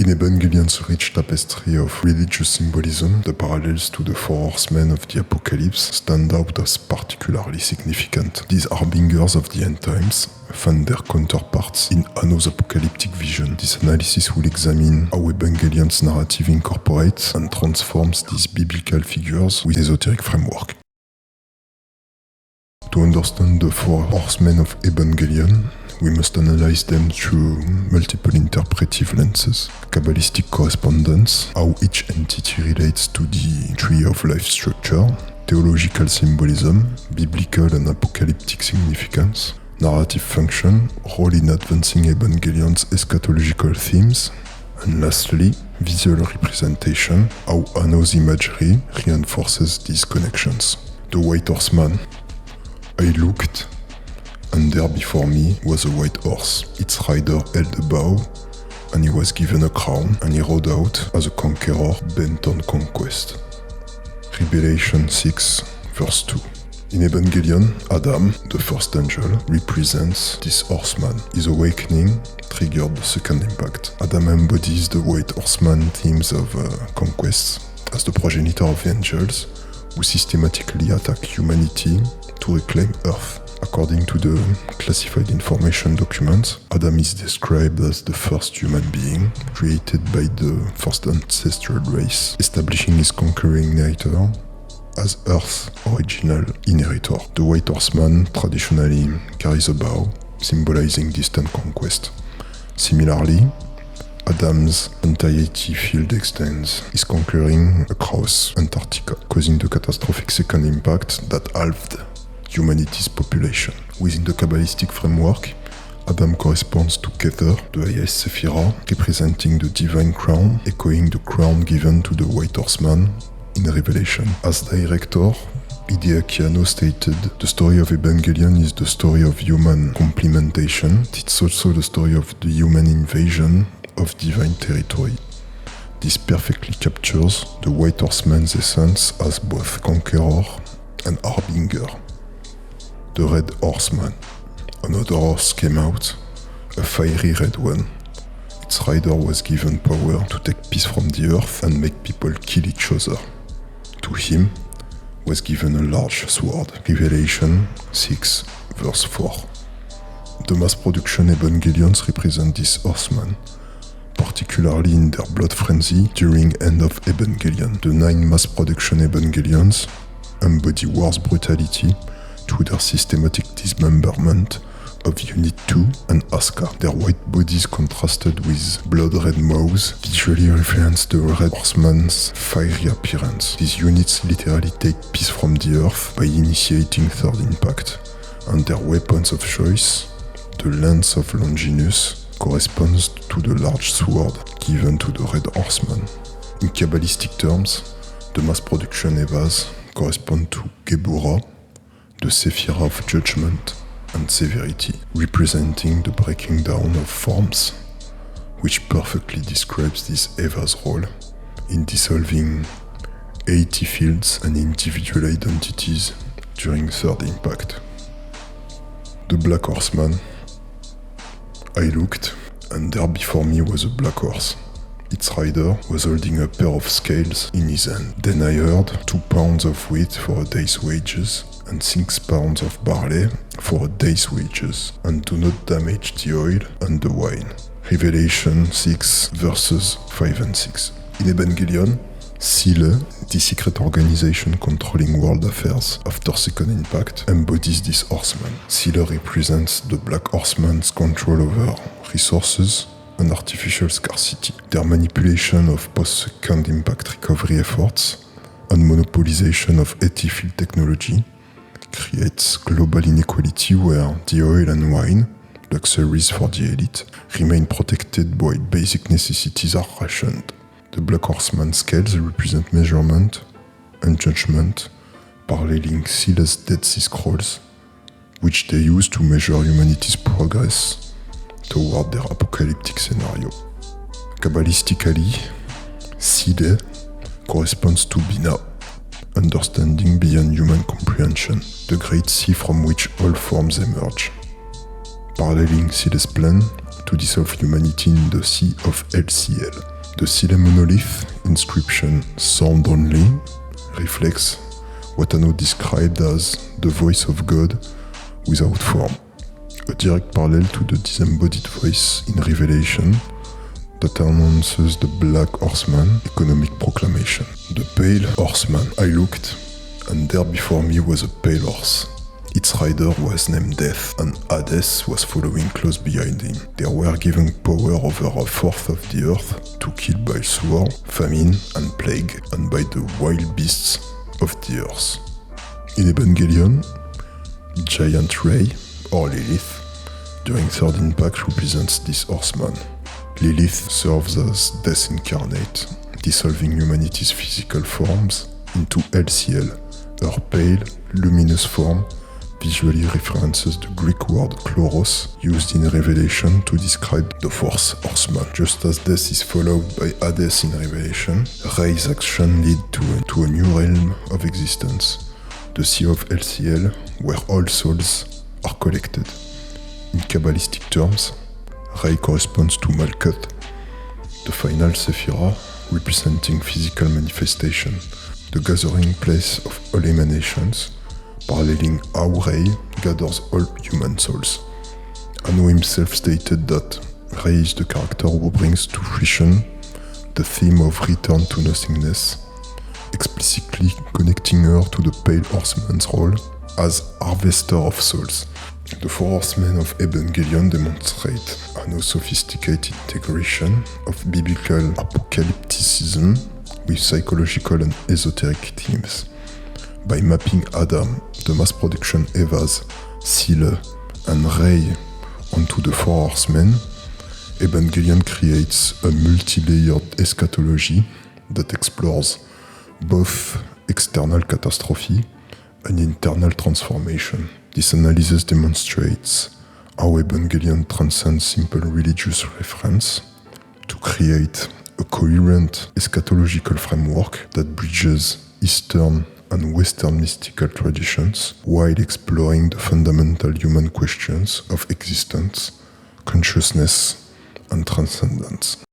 In Evangelion's rich tapestry of religious symbolism, the parallels to the four horsemen of the apocalypse stand out as particularly significant. These harbingers of the end times find their counterparts in Anno's apocalyptic vision. This analysis will examine how Evangelion's narrative incorporates and transforms these biblical figures with esoteric framework. To understand the four horsemen of Evangelion, we must analyze them through multiple interpretive lenses: Kabbalistic correspondence, how each entity relates to the tree of life structure; theological symbolism, biblical and apocalyptic significance; narrative function, role in advancing Evangelion's eschatological themes; and lastly, visual representation, how Anno's imagery reinforces these connections. The White Horseman. I looked, and there before me was a white horse. Its rider held a bow, and he was given a crown, and he rode out as a conqueror bent on conquest. Revelation 6, verse 2. In Evangelion, Adam, the first angel, represents this horseman. His awakening triggered the second impact. Adam embodies the white horseman themes of conquest as the progenitor of angels who systematically attack humanity to reclaim Earth. According to the classified information documents, Adam is described as the first human being created by the first ancestral race, establishing his conquering nature as Earth's original inheritor. The White Horseman traditionally carries a bow, symbolizing distant conquest. Similarly, Adam's anti-80 field extends, is conquering across Antarctica, causing the catastrophic second impact that halved humanity's population. Within the Kabbalistic framework, Adam corresponds to Kether, the highest Sephirah, representing the divine crown, echoing the crown given to the White Horseman in Revelation. As director, Hideaki Anno stated, "The story of Evangelion is the story of human complementation. It's also the story of the human invasion of divine territory." This perfectly captures the White Horseman's essence as both conqueror and harbinger. The Red Horseman. Another horse came out, a fiery red one. Its rider was given power to take peace from the earth and make people kill each other. To him was given a large sword. Revelation 6, verse 4. The mass production Evangelions represent this horseman, particularly in their blood frenzy during End of Evangelion. The 9 mass production Evangelions embody war's brutality through their systematic dismemberment of Unit 2 and Asuka. Their white bodies contrasted with blood-red mouths visually reference the Red Horseman's fiery appearance. These units literally take peace from the earth by initiating third impact, and their weapons of choice, the lance of Longinus, corresponds to the large sword given to the Red Horseman. In Kabbalistic terms, the mass production Evas correspond to Geburah, the Sephirah of judgment and severity, representing the breaking down of forms, which perfectly describes this Eva's role in dissolving 80 fields and individual identities during third impact. The Black Horseman. I looked, and there before me was a black horse. Its rider was holding a pair of scales in his hand. Then I heard 2 pounds of wheat for a day's wages, and 6 pounds of barley for a day's wages, and do not damage the oil and the wine. Revelation 6, verses 5 and 6. In Evangelion, Sile, the secret organization controlling world affairs after second impact, embodies this horseman. Sile represents the Black Horseman's control over resources and artificial scarcity, their manipulation of post-second impact recovery efforts, and monopolization of 80 field technology creates global inequality where the oil and wine, luxuries for the elite, remain protected while basic necessities are rationed. The Black Horseman scales represent measurement and judgment, paralleling Sile's Dead Sea Scrolls, which they use to measure humanity's progress toward their apocalyptic scenario. Kabbalistically, Sile corresponds to Bina, understanding beyond human comprehension, the great sea from which all forms emerge, paralleling Sile's plan to dissolve humanity in the sea of LCL. The Sile monolith inscription "Sound Only" reflects what Anno described as the voice of God without form, a direct parallel to the disembodied voice in Revelation that announces the Black Horseman economic proclamation. The Pale Horseman. I looked, and there before me was a pale horse. Its rider was named Death, and Hades was following close behind him. They were given power over a fourth of the earth to kill by sword, famine, and plague, and by the wild beasts of the earth. In Evangelion, Giant Ray, or Lilith, during third impact represents this horseman. Lilith serves as death incarnate, dissolving humanity's physical forms into LCL. Her pale, luminous form visually references the Greek word chloros, used in Revelation to describe the fourth horseman. Just as death is followed by Hades in Revelation, Ray's action lead to a new realm of existence, the Sea of LCL, where all souls are collected. In Kabbalistic terms, Ray corresponds to Malkuth, the final Sephirah, representing physical manifestation, the gathering place of all emanations, paralleling how Ray gathers all human souls. Anno himself stated that Ray is the character who brings to fruition the theme of return to nothingness, explicitly connecting her to the Pale Horseman's role as harvester of souls. The four Horsemen of Evangelion demonstrate Anno's sophisticated integration of biblical apocalypticism with psychological and esoteric themes. By mapping Adam, the mass production Evas, Sile, and Ray onto the four horsemen, Evangelion creates a multi-layered eschatology that explores both external catastrophe and internal transformation. This analysis demonstrates how Evangelion transcends simple religious reference to create a coherent eschatological framework that bridges Eastern and Western mystical traditions while exploring the fundamental human questions of existence, consciousness, and transcendence.